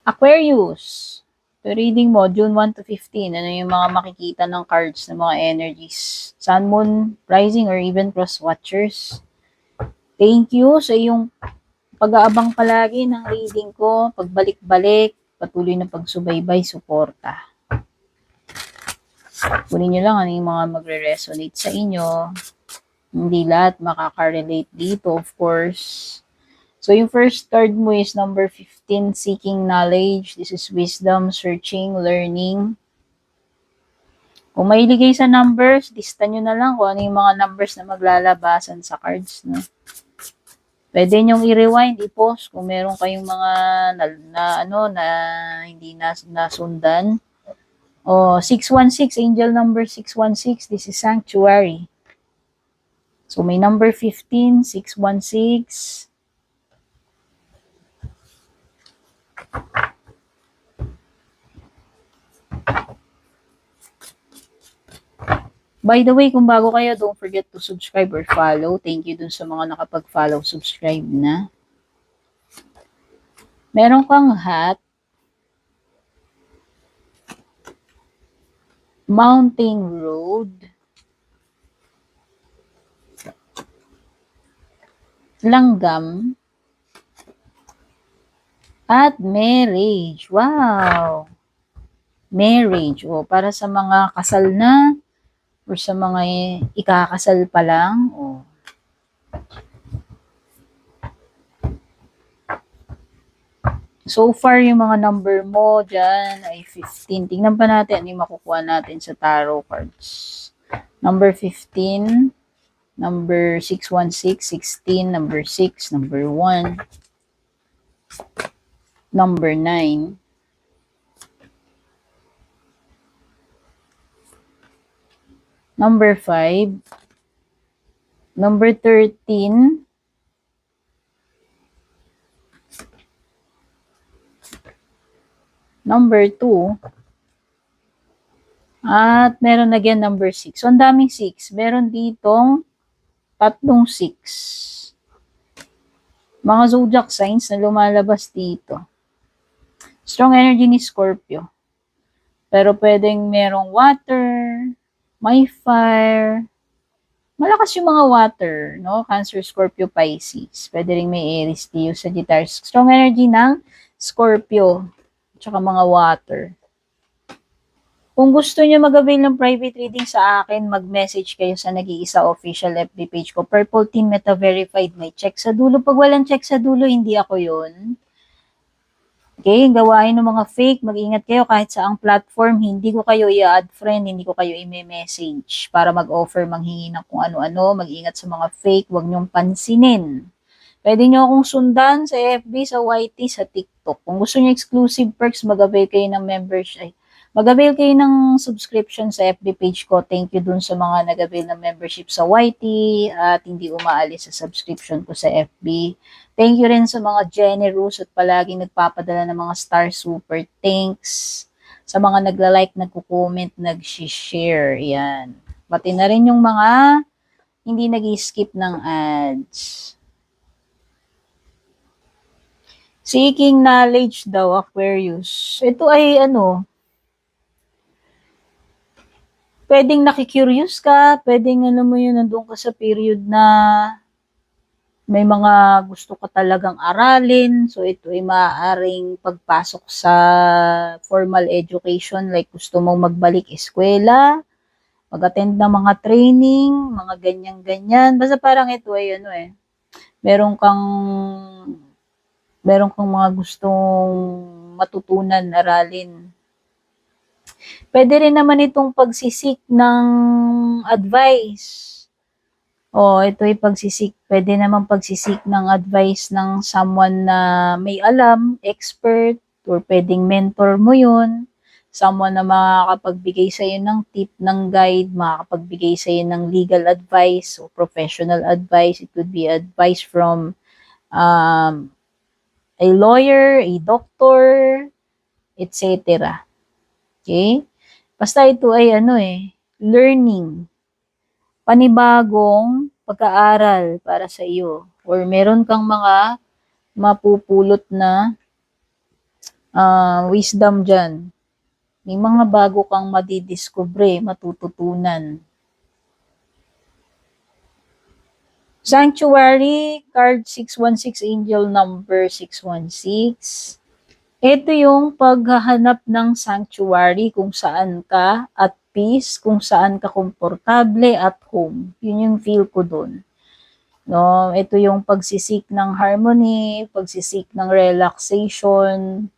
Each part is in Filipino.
Aquarius. So, reading mo, June 1 to 15. Ano yung mga makikita ng cards ng mga energies? Sun, Moon, Rising, or even Cross Watchers. Thank you sa iyong pag-aabang palagi ng reading ko, pagbalik-balik, patuloy na pagsubaybay, suporta. Kunin nyo lang ano yung mga magre-resonate sa inyo. Hindi lahat makaka-relate dito, of course. So, yung first card mo is number 15, Seeking Knowledge. This is wisdom, searching, learning. Kung mahilig kayo sa numbers, lista nyo na lang kung ano yung mga numbers na maglalabasan sa cards. No? Pwede nyong i-rewind, i-pause kung meron kayong mga na hindi nasundan. O, 616, angel number 616. This is Sanctuary. So, may number 15, 616. By the way, kung bago kayo, don't forget to subscribe or follow. Thank you dun sa mga nakapag-follow, subscribe na. Meron kang hat, mountain road, langgam, at marriage. Wow! Marriage. O, para sa mga kasal na, or sa mga ikakasal pa lang. O. So far, yung mga number mo dyan ay 15. Tingnan pa natin ano yung makukuha natin sa tarot cards. Number 15, number 616, 16, number 6, number 1, number 9, number 5, number 13, number 2, at meron again number 6. So, ang daming 6. Meron ditong tatlong 6. Mga zodiac signs na lumalabas dito. Strong energy ni Scorpio. Pero pwedeng merong water, may fire. Malakas yung mga water, no? Cancer, Scorpio, Pisces. Pwede rin may Aries, Leo, Sagittarius. Strong energy ng Scorpio. Tsaka mga water. Kung gusto niyo mag-avail ng private reading sa akin, mag-message kayo sa Nag-iisa official FB page ko. Purple Team Meta Verified. May check sa dulo. Pag walang check sa dulo, hindi ako yun. Okay, gawain ng mga fake, mag-ingat kayo kahit sa ang platform, hindi ko kayo i-add friend, hindi ko kayo i-message para mag-offer, manghingi ng kung ano-ano, mag-ingat sa mga fake, huwag niyong pansinin. Pwede niyo akong sundan sa FB, sa YT, sa TikTok. Kung gusto niyo exclusive perks, mag-avail kayo ng membership. Mag-avail kayo ng subscription sa FB page ko. Thank you dun sa mga nag-avail ng membership sa YT at hindi umaalis sa subscription ko sa FB. Thank you rin sa mga generous at palaging nagpapadala ng mga star super. Thanks sa mga nagla-like, nagko-comment, nag-share. Yan. Pati na rin yung mga hindi nag-skip ng ads. Seeking knowledge daw, Aquarius. Ito ay pwedeng nakikurious ka, pwedeng mo yun, nandun ka sa period na may mga gusto ka talagang aralin. So, ito ay maaaring pagpasok sa formal education, like gusto mong magbalik eskwela, mag-attend ng mga training, mga ganyan-ganyan. Basta parang ito ay meron kang mga gustong matutunan, aralin. Pwede rin naman itong pagsisik ng advice. Ito ay pagsisik. Pwede naman pagsisik ng advice ng someone na may alam, expert, or pwedeng mentor mo yun. Someone na makakapagbigay sa iyo ng tip, ng guide, makakapagbigay sa iyo ng legal advice o professional advice. It could be advice from a lawyer, a doctor, etc. Okay? Basta ito ay learning. Panibagong pag-aaral para sa iyo. Or meron kang mga mapupulot na wisdom dyan. May mga bago kang madidiscover, matututunan. Sanctuary, card 616, angel number 616. Ito yung paghahanap ng sanctuary, kung saan ka at peace, kung saan ka komportable at home. Yun yung feel ko dun. No, ito yung pagsisik ng harmony, pagsisik ng relaxation,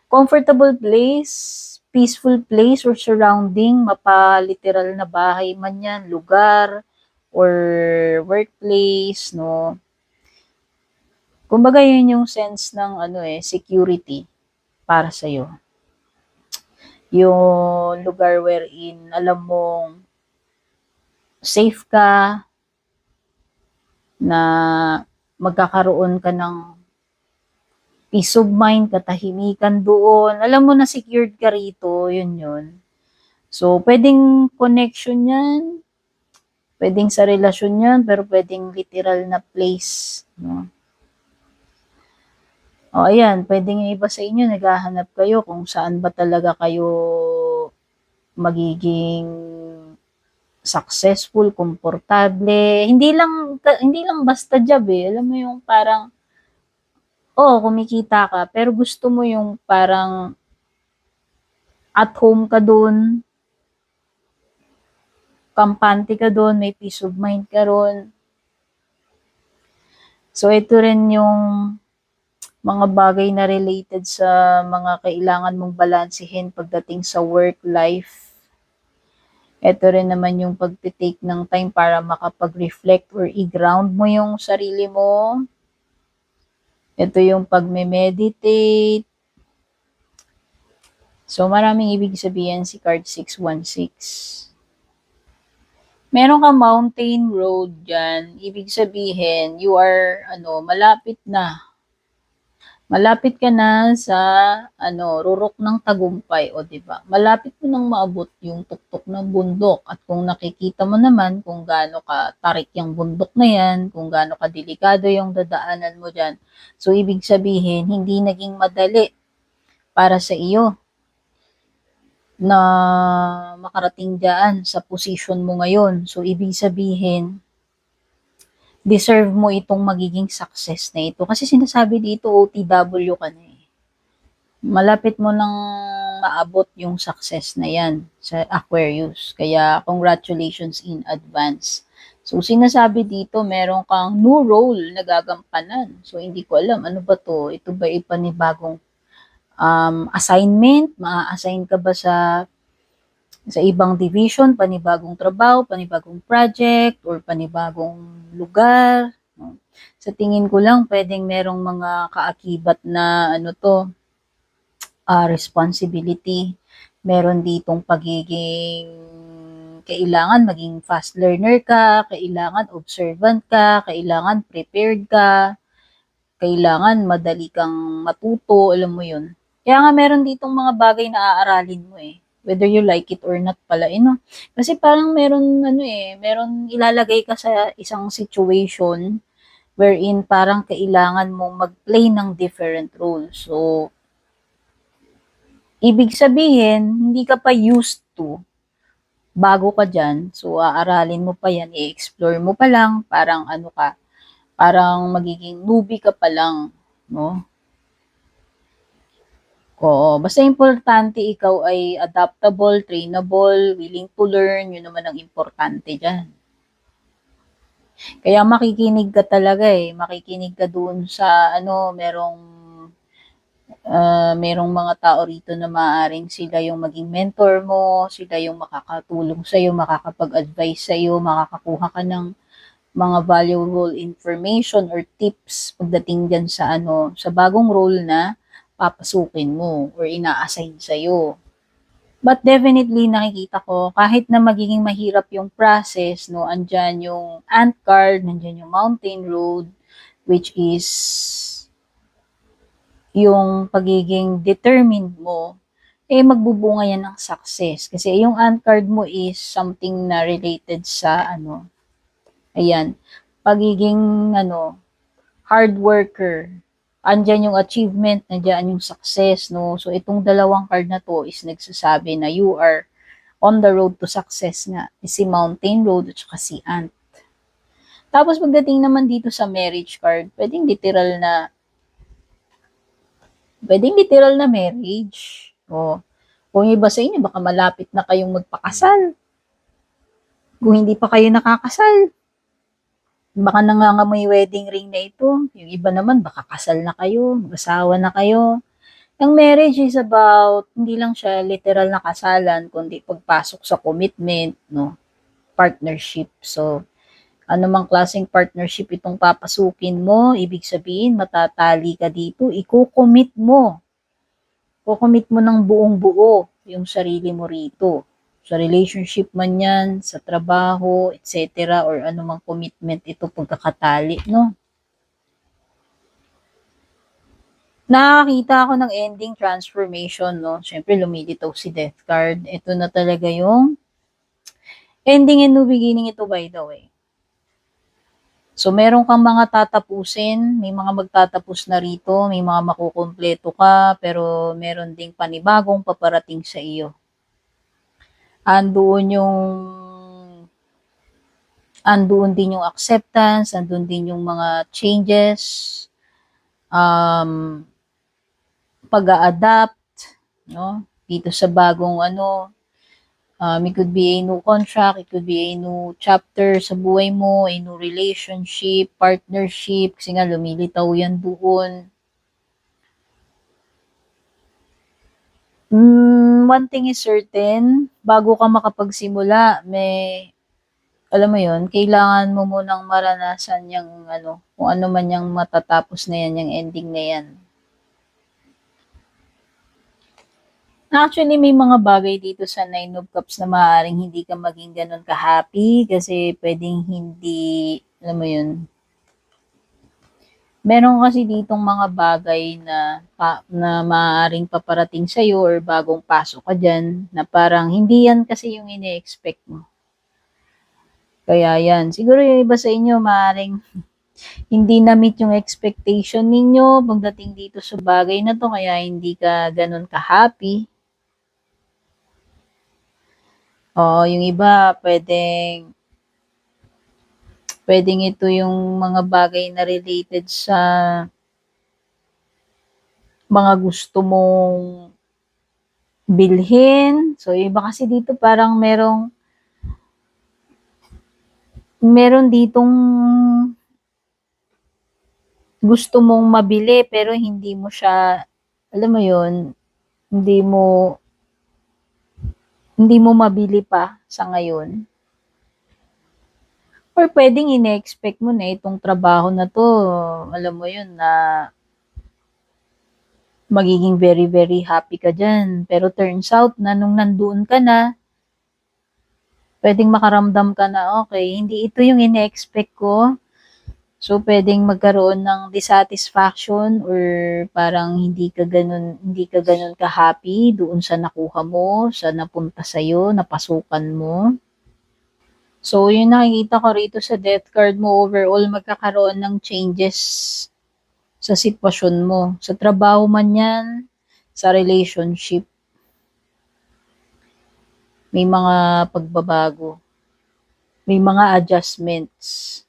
comfortable place, peaceful place or surrounding, mapa-literal na bahay man yan, lugar, or workplace, no. Kumbaga yun yung sense ng security para sa iyo. Yung lugar wherein alam mong safe ka, na magkakaroon ka ng peace of mind, katahimikan doon. Alam mo na secured ka rito, yun. So, pwedeng connection yan, pwedeng sa relasyon yan, pero pwedeng literal na place, no? O, ayan, pwedeng yung iba sa inyo, naghahanap kayo kung saan ba talaga kayo magiging successful, komportable. Hindi lang basta job eh. Alam mo yung parang kumikita ka, pero gusto mo yung parang at home ka doon, kampante ka doon, may peace of mind ka ron. So, ito rin yung mga bagay na related sa mga kailangan mong balansehin pagdating sa work life. Ito rin naman yung pag-take ng time para makapag-reflect or i-ground mo yung sarili mo. Ito yung pag-meditate. So, maraming ibig sabihin si card 616. Meron kang mountain road dyan. Ibig sabihin, you are, malapit na. Malapit ka na sa, rurok ng tagumpay, o diba? Malapit mo nang maabot yung tuktok ng bundok. At kung nakikita mo naman kung gaano ka tarik yung bundok na yan, kung gaano ka delikado yung dadaanan mo dyan. So, ibig sabihin, hindi naging madali para sa iyo na makarating dyan sa position mo ngayon. So, ibig sabihin, deserve mo itong magiging success na ito. Kasi sinasabi dito, OTW ka na eh. Malapit mo nang maabot yung success na yan sa Aquarius. Kaya, congratulations in advance. So, sinasabi dito, meron kang new role na gagampanan. So, hindi ko alam, ano ba to? Ito ba ipanibagong assignment? Ma-assign ka ba sa ibang division, panibagong trabaho, panibagong project, or panibagong lugar? No? Sa tingin ko lang, pwedeng merong mga kaakibat na responsibility. Meron ditong pagiging kailangan maging fast learner ka, kailangan observant ka, kailangan prepared ka, kailangan madali kang matuto, alam mo yun. Kaya nga meron ditong mga bagay na aaralin mo eh. Whether you like it or not pala, no? Kasi parang meron ilalagay ka sa isang situation wherein parang kailangan mong mag-play ng different roles. So, ibig sabihin, hindi ka pa used to, bago ka dyan, so aaralin mo pa yan, i-explore mo pa lang, parang magiging newbie ka pa lang, no? Oo, basta importante ikaw ay adaptable, trainable, willing to learn, yun naman ang importante dyan. Kaya makikinig ka talaga eh, makikinig ka doon sa merong mga tao rito na maaaring sila yung maging mentor mo, sila yung makakatulong sa'yo, makakapag-advise sa'yo, makakakuha ka ng mga valuable information or tips pagdating dyan sa bagong role na papasukin mo or ina-assign sa'yo. But definitely nakikita ko, kahit na magiging mahirap yung process, no, andyan yung ant card, nandyan yung mountain road, which is yung pagiging determined mo, magbubunga yan ng success. Kasi yung ant card mo is something na related sa ayan, pagiging hard worker, andyan yung achievement, nandiyan yung success, no? So, itong dalawang card na to is nagsasabi na you are on the road to success nga. Si Mountain Road at saka si Ant. Tapos, pagdating naman dito sa marriage card, pwedeng literal na marriage. O, kung iba sa inyo, baka malapit na kayong magpakasal. Kung hindi pa kayo nakakasal, baka nangangamoy wedding ring na ito. Yung iba naman, baka kasal na kayo, mag-asawa na kayo. Ang marriage is about, hindi lang siya literal na kasalan, kundi pagpasok sa commitment, no? Partnership. So, anumang klaseng partnership itong papasukin mo, ibig sabihin, matatali ka dito, i-commit mo. Kukomit mo ng buong buo yung sarili mo rito. Sa relationship man yan, sa trabaho, etc. or anumang commitment ito pagkakatali, no? Nakakita ako ng ending transformation, no? Siyempre, lumilitaw si Death card. Ito na talaga yung ending and new beginning ito, by the way. So, meron kang mga tatapusin, may mga magtatapos na rito, may mga makukumpleto ka, pero meron ding panibagong paparating sa iyo. Andoon din yung acceptance, andoon din yung mga changes, pag-a-adapt, no? Dito sa bagong it could be a new contract, it could be a new chapter sa buhay mo, a new relationship, partnership, kasi nga lumilitaw yan doon. One thing is certain, bago ka makapagsimula, alam mo yon, kailangan mo munang maranasan yung kung ano man yung matatapos na yan, yung ending na yan. Actually, may mga bagay dito sa Nine of Cups na maaaring hindi ka maging ganun ka-happy kasi pwedeng hindi, alam mo yun, meron kasi ditong mga bagay na maaaring paparating sa'yo or bagong pasok ka dyan na parang hindi yan kasi yung ine-expect mo. Kaya yan, siguro yung iba sa inyo maaaring hindi na-meet yung expectation ninyo pagdating dito sa bagay na to, kaya hindi ka ganun ka-happy. Yung iba, pwedeng ito yung mga bagay na related sa mga gusto mong bilhin. So, iba kasi dito parang meron ditong gusto mong mabili pero hindi mo siya, alam mo yun, hindi mo mabili pa sa ngayon. Or pwedeng ine-expect mo na itong trabaho na to, alam mo yun, na magiging very, very happy ka dyan. Pero turns out na nung nandoon ka na, pwedeng makaramdam ka na, okay, hindi ito yung ine-expect ko. So, pwedeng magkaroon ng dissatisfaction or parang hindi ka ganun ka-happy doon sa nakuha mo, sa napunta sa'yo, napasukan mo. So, yung nakikita ko rito sa death card mo, overall, magkakaroon ng changes sa sitwasyon mo. Sa trabaho man yan, sa relationship. May mga pagbabago. May mga adjustments.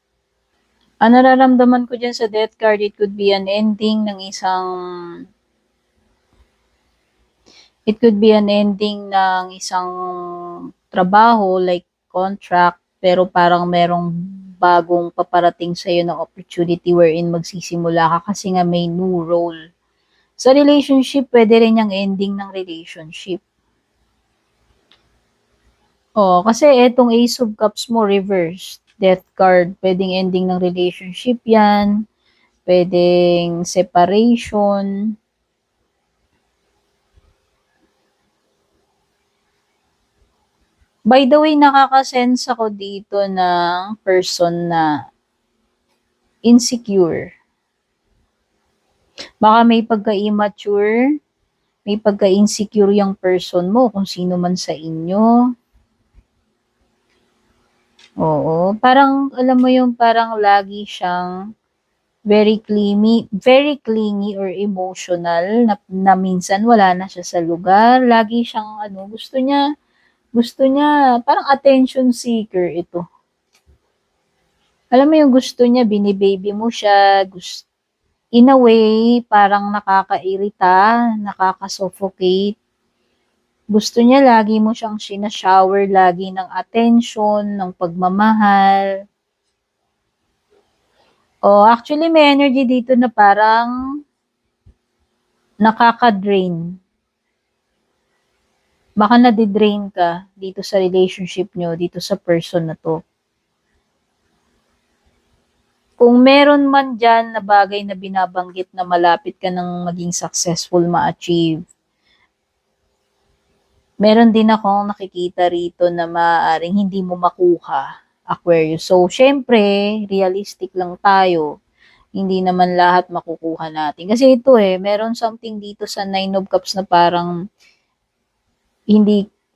Ang nararamdaman ko dyan sa death card, it could be an ending ng isang trabaho, like contract, pero parang merong bagong paparating sa'yo na opportunity wherein magsisimula ka kasi nga may new role. Sa relationship, pwede rin yung ending ng relationship. Kasi etong Ace of Cups mo, reversed. Death card, pwedeng ending ng relationship yan, pwedeng separation. By the way, nakaka-sense ako dito ng person na insecure. Baka may pagka-immature, may pagka-insecure yung person mo, kung sino man sa inyo. Oo, parang, alam mo yung parang lagi siyang very clingy or emotional na minsan wala na siya sa lugar. Lagi siyang gusto niya parang attention seeker ito. Alam mo yung gusto niya, bini-baby mo siya, in a way, parang nakakairita, nakaka-suffocate. Gusto niya lagi mo siyang shower lagi ng attention, ng pagmamahal. Actually may energy dito na parang nakaka-drain. Baka nade-drain ka dito sa relationship nyo, dito sa person na to. Kung meron man dyan na bagay na binabanggit na malapit ka ng maging successful ma-achieve, meron din akong nakikita rito na maaaring hindi mo makuha, Aquarius. So, syempre, realistic lang tayo. Hindi naman lahat makukuha natin. Kasi ito meron something dito sa Nine of Cups na parang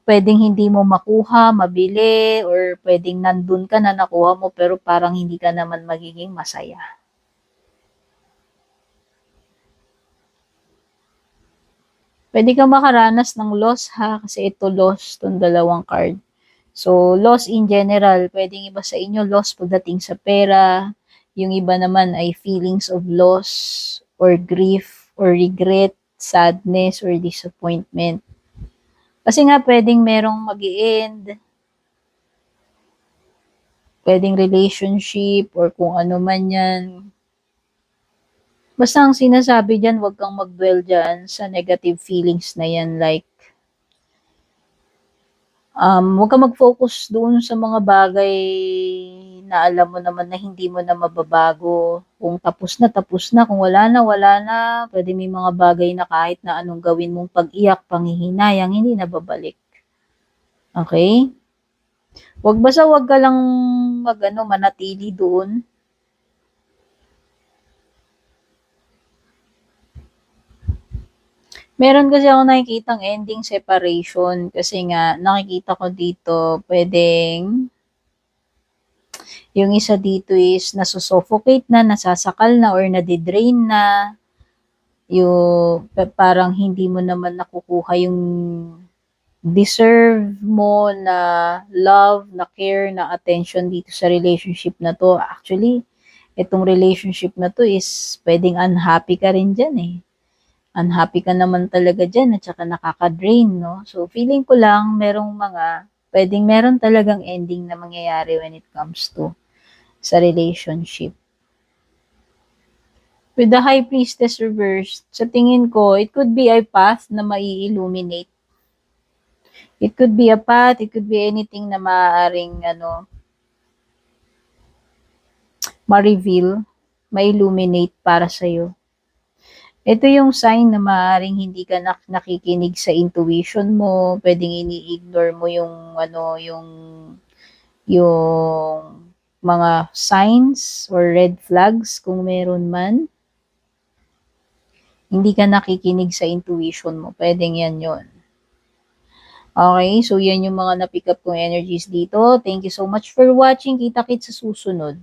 pwedeng hindi mo makuha, mabili, or pwedeng nandun ka na nakuha mo pero parang hindi ka naman magiging masaya. Pwede ka makaranas ng loss kasi ito loss, itong dalawang card. So, loss in general, pwedeng iba sa inyo loss pagdating sa pera, yung iba naman ay feelings of loss, or grief, or regret, sadness, or disappointment. Kasi nga pwedeng merong mag-i-end, pwedeng relationship, or kung ano man yan. Basta ang sinasabi dyan, huwag kang mag-dwell dyan sa negative feelings na yan. Like, huwag kang mag-focus doon sa mga bagay na alam mo naman na hindi mo na mababago. Kung tapos na, kung wala na. Pwede may mga bagay na kahit na anong gawin mong pag-iyak, panghihinayang, hindi na babalik. Okay? Huwag ka lang manatili doon. Meron kasi ako nakikitang ending separation kasi nga nakikita ko dito pwedeng yung isa dito is nasusuffocate na, nasasakal na, or nadidrain na. Yung parang hindi mo naman nakukuha yung deserve mo na love, na care, na attention dito sa relationship na to. Actually, itong relationship na to is pwedeng unhappy ka rin dyan unhappy ka naman talaga dyan at saka nakaka-drain, no? So, feeling ko lang pwedeng meron talagang ending na mangyayari when it comes to sa relationship. With the High Priestess reversed, sa tingin ko, it could be a path na mai-illuminate. It could be a path, it could be anything na maaaring ma-reveal, ma-illuminate para sa'yo. Ito yung sign na maaaring hindi ka nakikinig sa intuition mo, pwedeng ini-ignore mo yung mga signs or red flags kung meron man. Hindi ka nakikinig sa intuition mo, pwedeng yan yon. Okay, so yan yung mga na-pick up kong energies dito. Thank you so much for watching. Kita-kits sa susunod.